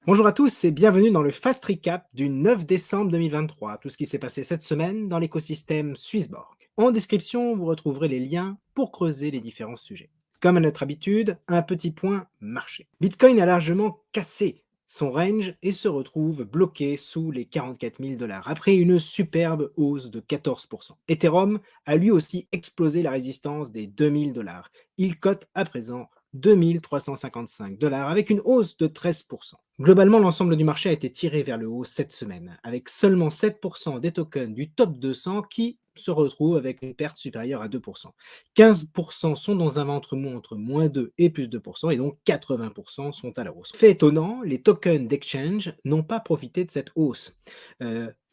Bonjour à tous et bienvenue dans le Fast Recap du 9 décembre 2023, tout ce qui s'est passé cette semaine dans l'écosystème Swissborg. En description, vous retrouverez les liens pour creuser les différents sujets. Comme à notre habitude, un petit point marché. Bitcoin a largement cassé son range et se retrouve bloqué sous les 44 000 dollars après une superbe hausse de 14%. Ethereum a lui aussi explosé la résistance des 2000 dollars. Il cote à présent 2 355 dollars avec une hausse de 13%. Globalement, l'ensemble du marché a été tiré vers le haut cette semaine, avec seulement 7% des tokens du top 200 qui se retrouvent avec une perte supérieure à 2%. 15% sont dans un ventre mou entre moins 2 et plus 2%, et donc 80% sont à la hausse. Fait étonnant, les tokens d'exchange n'ont pas profité de cette hausse.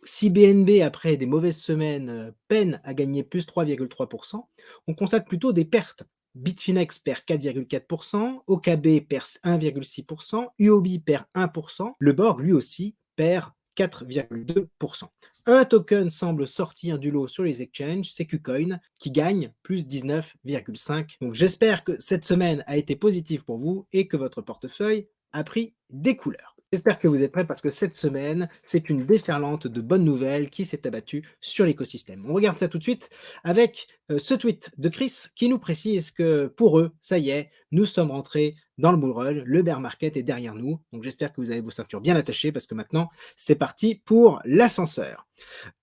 Si BNB, après des mauvaises semaines, peine à gagner plus 3,3%, on constate plutôt des pertes. Bitfinex perd 4,4%, OKB perd 1,6%, UOB perd 1%, le Borg lui aussi perd 4,2%. Un token semble sortir du lot sur les exchanges, c'est KuCoin, qui gagne plus 19,5%. Donc j'espère que cette semaine a été positive pour vous et que votre portefeuille a pris des couleurs. J'espère que vous êtes prêts parce que cette semaine, c'est une déferlante de bonnes nouvelles qui s'est abattue sur l'écosystème. On regarde ça tout de suite avec ce tweet de Chris qui nous précise que pour eux, ça y est, nous sommes rentrés dans le bull run, le bear market est derrière nous. Donc j'espère que vous avez vos ceintures bien attachées parce que maintenant, c'est parti pour l'ascenseur.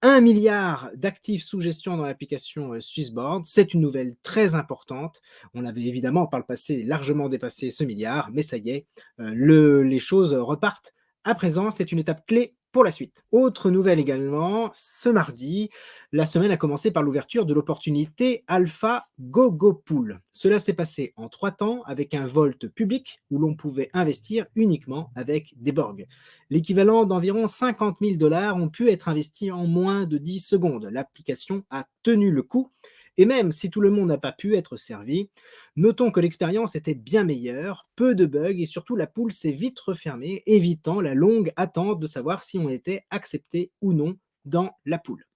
1 milliard d'actifs sous gestion dans l'application Swissboard, c'est une nouvelle très importante. On avait évidemment par le passé largement dépassé ce milliard, mais ça y est, les choses repartent. À présent, c'est une étape clé pour la suite. Autre nouvelle également, ce mardi, la semaine a commencé par l'ouverture de l'opportunité Alpha Gogo Pool. Cela s'est passé en 3 temps avec un vote public où l'on pouvait investir uniquement avec des borgs. L'équivalent d'environ 50 000 dollars ont pu être investis en moins de 10 secondes. L'application a tenu le coup. Et même si tout le monde n'a pas pu être servi, notons que l'expérience était bien meilleure, peu de bugs et surtout la pool s'est vite refermée, évitant la longue attente de savoir si on était accepté ou non dans la pool.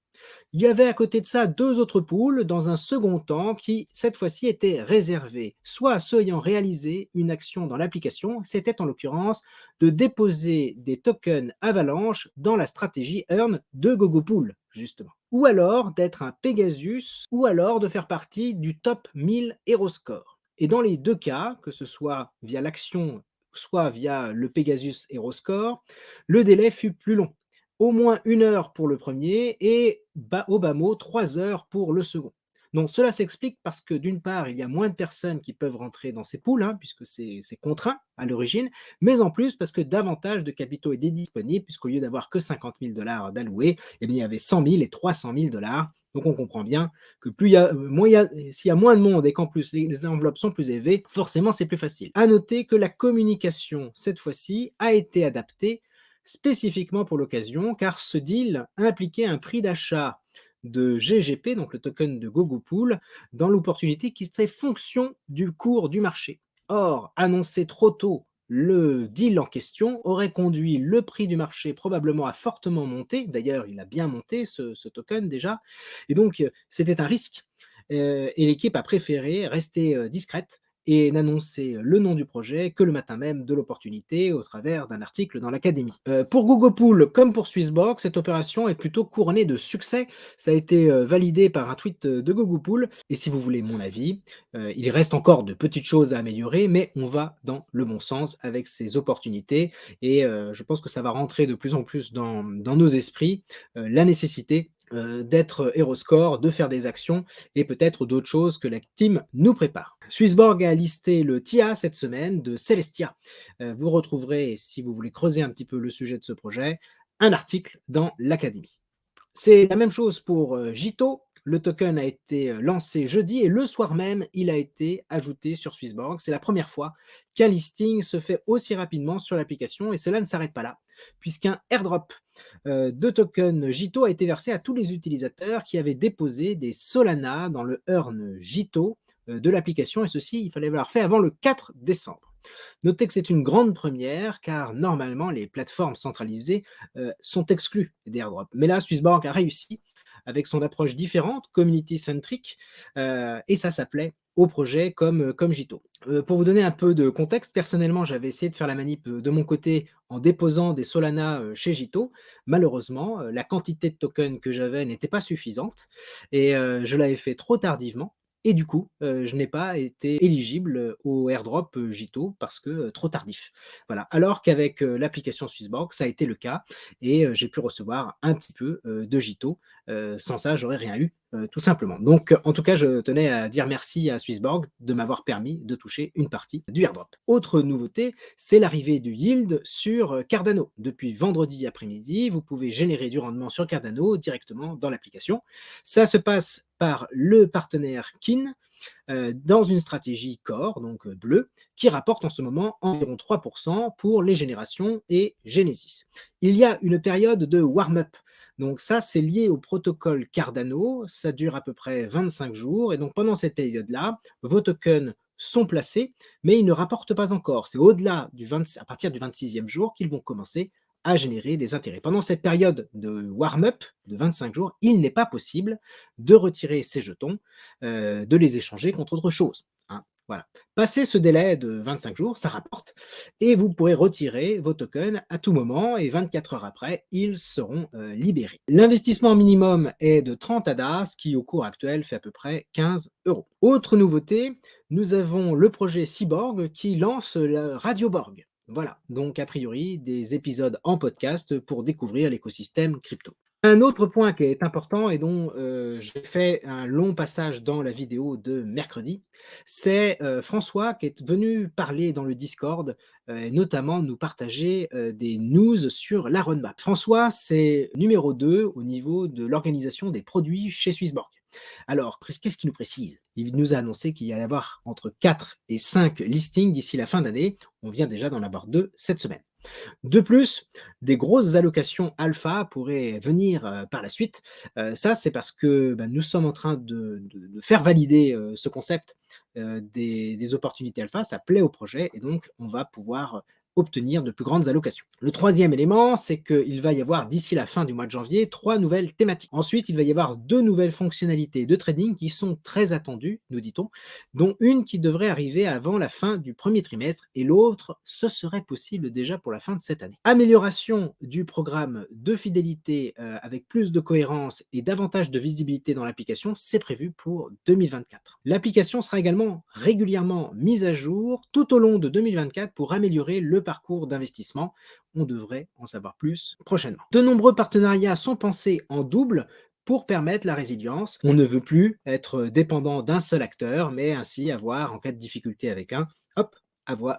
Il y avait à côté de ça 2 autres pools dans un second temps qui, cette fois-ci, étaient réservés soit à ceux ayant réalisé une action dans l'application, c'était en l'occurrence de déposer des tokens Avalanche dans la stratégie Earn de GoGoPool, justement. Ou alors d'être un Pegasus, ou alors de faire partie du top 1000 HeroScore. Et dans les 2 cas, que ce soit via l'action, soit via le Pegasus HeroScore, le délai fut plus long, au moins 1 heure pour le premier et au bas mot 3 heures pour le second. Donc cela s'explique parce que d'une part, il y a moins de personnes qui peuvent rentrer dans ces pools, puisque c'est contraint à l'origine, mais en plus parce que davantage de capitaux étaient disponibles, puisqu'au lieu d'avoir que 50 000 dollars d'alloués, eh bien, il y avait 100 000 et 300 000 dollars. Donc on comprend bien que plus il y a, s'il y a moins de monde et qu'en plus les enveloppes sont plus élevées, forcément c'est plus facile. À noter que la communication, cette fois-ci, a été adaptée spécifiquement pour l'occasion, car ce deal impliquait un prix d'achat de GGP, donc le token de GoGoPool, dans l'opportunité qui serait fonction du cours du marché. Or, annoncer trop tôt le deal en question aurait conduit le prix du marché probablement à fortement monter. D'ailleurs, il a bien monté ce token déjà. Et donc, c'était un risque. Et l'équipe a préféré rester discrète et n'annoncer le nom du projet que le matin même de l'opportunité au travers d'un article dans l'Académie. Pour Google Pool comme pour Swissborg, cette opération est plutôt couronnée de succès. Ça a été validé par un tweet de Google Pool. Et si vous voulez mon avis, il reste encore de petites choses à améliorer, mais on va dans le bon sens avec ces opportunités. Et je pense que ça va rentrer de plus en plus dans nos esprits, la nécessité d'être HeroScore, de faire des actions et peut-être d'autres choses que la team nous prépare. Swissborg a listé le TIA cette semaine de Celestia. Vous retrouverez, si vous voulez creuser un petit peu le sujet de ce projet, un article dans l'Académie. C'est la même chose pour Jito. Le token a été lancé jeudi et le soir même, il a été ajouté sur Swissborg. C'est la première fois qu'un listing se fait aussi rapidement sur l'application et cela ne s'arrête pas là, puisqu'un airdrop de token Jito a été versé à tous les utilisateurs qui avaient déposé des Solana dans le Earn Jito de l'application et ceci, il fallait l'avoir fait avant le 4 décembre. Notez que c'est une grande première car normalement les plateformes centralisées sont exclues des airdrops. Mais là, Swissborg a réussi avec son approche différente, community-centric, et ça s'appelait au projet comme Jito. Pour vous donner un peu de contexte, personnellement, j'avais essayé de faire la manip, de mon côté en déposant des Solana, chez Jito. Malheureusement, la quantité de tokens que j'avais n'était pas suffisante et je l'avais fait trop tardivement et du coup, je n'ai pas été éligible, au airdrop, Jito parce que, trop tardif. Voilà. Alors qu'avec, l'application Swissborg, ça a été le cas et j'ai pu recevoir un petit peu, de Jito. Sans ça, j'aurais rien eu, tout simplement. Donc, en tout cas, je tenais à dire merci à Swissborg de m'avoir permis de toucher une partie du airdrop. Autre nouveauté, c'est l'arrivée du yield sur, Cardano. Depuis vendredi après-midi, vous pouvez générer du rendement sur Cardano directement dans l'application. Ça se passe par le partenaire Kin, dans une stratégie Core, donc bleue, qui rapporte en ce moment environ 3% pour les générations et Genesis. Il y a une période de warm-up. Donc ça, c'est lié au protocole Cardano. Ça dure à peu près 25 jours. Et donc pendant cette période-là, vos tokens sont placés, mais ils ne rapportent pas encore. C'est au-delà à partir du 26e jour qu'ils vont commencer à générer des intérêts. Pendant cette période de warm-up de 25 jours, il n'est pas possible de retirer ces jetons, de les échanger contre autre chose, hein. Voilà. Passé ce délai de 25 jours, ça rapporte et vous pourrez retirer vos tokens à tout moment et 24 heures après, ils seront, libérés. L'investissement minimum est de 30 ADA, ce qui au cours actuel fait à peu près 15 euros. Autre nouveauté, nous avons le projet Cyborg qui lance la Radio Borg. Voilà, donc a priori des épisodes en podcast pour découvrir l'écosystème crypto. Un autre point qui est important et dont, j'ai fait un long passage dans la vidéo de mercredi, c'est, François qui est venu parler dans le Discord, et notamment nous partager, des news sur la roadmap. François, c'est numéro 2 au niveau de l'organisation des produits chez Swissborg. Alors, qu'est-ce qu'il nous précise? Il nous a annoncé qu'il y allait y avoir entre 4 et 5 listings d'ici la fin d'année. On vient déjà d'en avoir 2 cette semaine. De plus, des grosses allocations alpha pourraient venir, par la suite. Ça, c'est parce que, bah, nous sommes en train de faire valider, ce concept, des opportunités alpha. Ça plaît au projet et donc on va pouvoir obtenir de plus grandes allocations. Le troisième élément, c'est qu'il va y avoir d'ici la fin du mois de janvier 3 nouvelles thématiques. Ensuite, il va y avoir 2 nouvelles fonctionnalités de trading qui sont très attendues, nous dit-on, dont une qui devrait arriver avant la fin du premier trimestre et l'autre, ce serait possible déjà pour la fin de cette année. Amélioration du programme de fidélité avec plus de cohérence et davantage de visibilité dans l'application, c'est prévu pour 2024. L'application sera également régulièrement mise à jour tout au long de 2024 pour améliorer le parcours d'investissement. On devrait en savoir plus prochainement. De nombreux partenariats sont pensés en double pour permettre la résilience. On ne veut plus être dépendant d'un seul acteur, mais ainsi avoir, en cas de difficulté avec un, hop,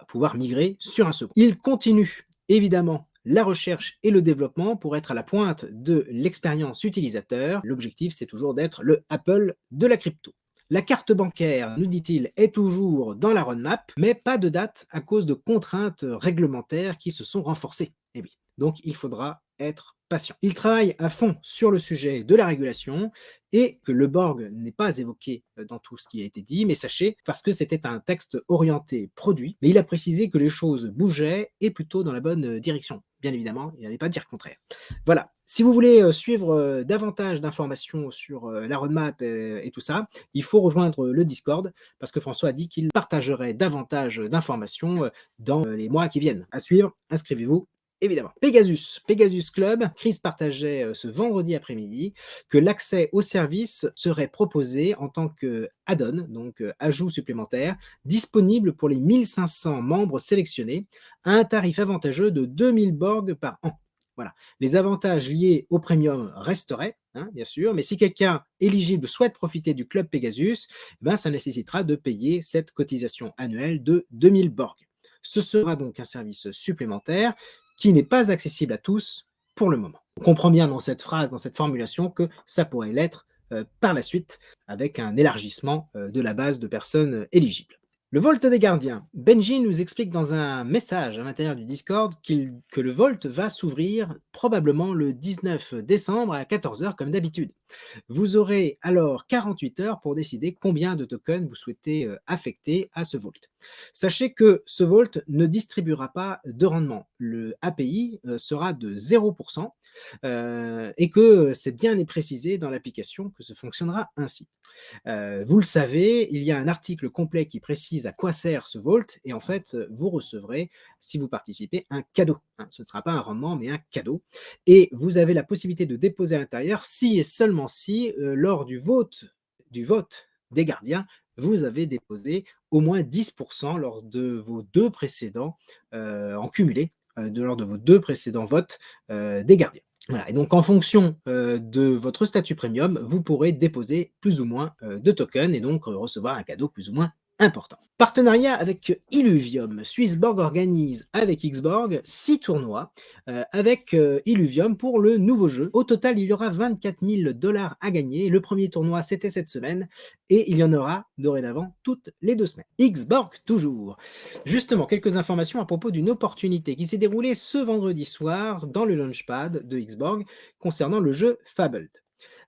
pouvoir migrer sur un second. Il continue évidemment la recherche et le développement pour être à la pointe de l'expérience utilisateur. L'objectif, c'est toujours d'être le Apple de la crypto. La carte bancaire, nous dit-il, est toujours dans la roadmap, mais pas de date à cause de contraintes réglementaires qui se sont renforcées. Eh oui, donc il faudra être patient. Il travaille à fond sur le sujet de la régulation et que le Borg n'est pas évoqué dans tout ce qui a été dit, mais sachez, parce que c'était un texte orienté produit, mais il a précisé que les choses bougeaient et plutôt dans la bonne direction. Bien évidemment, il n'allait pas dire le contraire. Voilà. Si vous voulez suivre davantage d'informations sur la roadmap et tout ça, il faut rejoindre le Discord parce que François a dit qu'il partagerait davantage d'informations dans les mois qui viennent. À suivre, inscrivez-vous. Évidemment. Pegasus Club, Chris partageait ce vendredi après-midi que l'accès au service serait proposé en tant que add-on, donc ajout supplémentaire, disponible pour les 1500 membres sélectionnés à un tarif avantageux de 2000 Borg par an. Voilà. Les avantages liés au premium resteraient, hein, bien sûr, mais si quelqu'un éligible souhaite profiter du club Pegasus, ben, ça nécessitera de payer cette cotisation annuelle de 2000 Borg. Ce sera donc un service supplémentaire qui n'est pas accessible à tous pour le moment. On comprend bien dans cette phrase, dans cette formulation, que ça pourrait l'être par la suite avec un élargissement de la base de personnes éligibles. Le Volt des gardiens. Benji nous explique dans un message à l'intérieur du Discord que le Volt va s'ouvrir probablement le 19 décembre à 14 heures comme d'habitude. Vous aurez alors 48 heures pour décider combien de tokens vous souhaitez affecter à ce Volt. Sachez que ce Volt ne distribuera pas de rendement. Le API sera de 0% et que c'est bien précisé dans l'application que ce fonctionnera ainsi. Vous le savez, il y a un article complet qui précise à quoi sert ce Vault et en fait, vous recevrez, si vous participez, un cadeau, hein. Ce ne sera pas un rendement, mais un cadeau et vous avez la possibilité de déposer à l'intérieur si et seulement si, lors du vote des gardiens, vous avez déposé au moins 10 lors de vos 2 précédents, en cumulé, lors de vos 2 précédents votes, des gardiens. Voilà et donc en fonction, de votre statut premium, vous pourrez déposer plus ou moins, de tokens et donc, recevoir un cadeau plus ou moins important. Partenariat avec Illuvium. Swissborg organise avec Xborg 6 tournois, avec, Illuvium pour le nouveau jeu. Au total, il y aura 24 000 $ à gagner. Le premier tournoi, c'était cette semaine et il y en aura dorénavant toutes les 2 semaines. Xborg toujours. Justement, quelques informations à propos d'une opportunité qui s'est déroulée ce vendredi soir dans le Launchpad de Xborg concernant le jeu Fabled.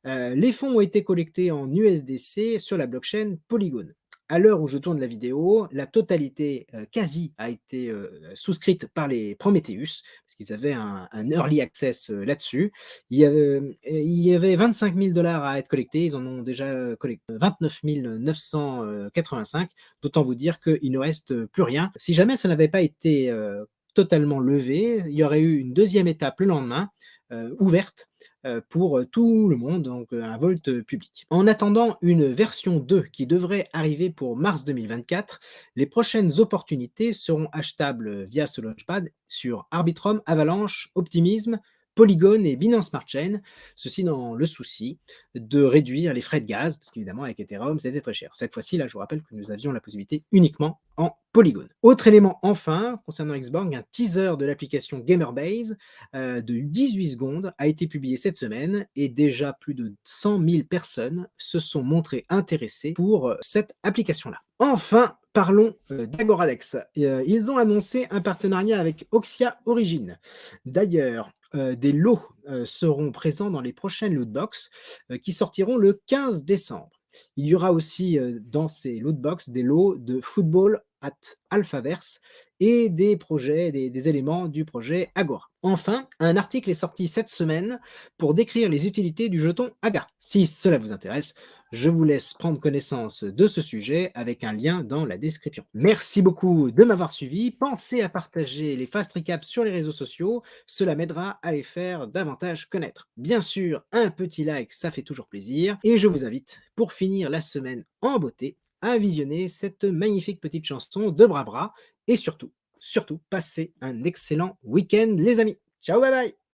Les fonds ont été collectés en USDC sur la blockchain Polygon. À l'heure où je tourne la vidéo, la totalité, quasi a été, souscrite par les Prometheus, parce qu'ils avaient un early access, là-dessus. Il y avait 25 000 $ à être collectés, ils en ont déjà collecté 29 985. D'autant vous dire qu'il ne reste plus rien. Si jamais ça n'avait pas été, totalement levé, il y aurait eu une deuxième étape le lendemain, ouverte, pour, tout le monde, donc un Volt, public. En attendant une version 2 qui devrait arriver pour mars 2024, les prochaines opportunités seront achetables, via ce Launchpad sur Arbitrum, Avalanche, Optimism, Polygon et Binance Smart Chain. Ceci dans le souci de réduire les frais de gaz, parce qu'évidemment avec Ethereum, c'était très cher. Cette fois-ci, là, je vous rappelle que nous avions la possibilité uniquement en Polygon. Autre élément enfin, concernant Xborg, un teaser de l'application Gamerbase de 18 secondes a été publié cette semaine et déjà plus de 100 000 personnes se sont montrées intéressées pour cette application-là. Enfin, parlons d'Agoradex. Ils ont annoncé un partenariat avec Oxia Origin. D'ailleurs, des lots seront présents dans les prochaines lootbox qui sortiront le 15 décembre. Il y aura aussi dans ces lootbox des lots de Football at Alphaverse et des projets, des éléments du projet Agora. Enfin, un article est sorti cette semaine pour décrire les utilités du jeton AGA. Si cela vous intéresse, je vous laisse prendre connaissance de ce sujet avec un lien dans la description. Merci beaucoup de m'avoir suivi. Pensez à partager les fast recaps sur les réseaux sociaux, cela m'aidera à les faire davantage connaître. Bien sûr, un petit like, ça fait toujours plaisir. Et je vous invite, pour finir la semaine en beauté, à visionner cette magnifique petite chanson de Brabra et surtout, passez un excellent week-end les amis. Ciao, bye bye!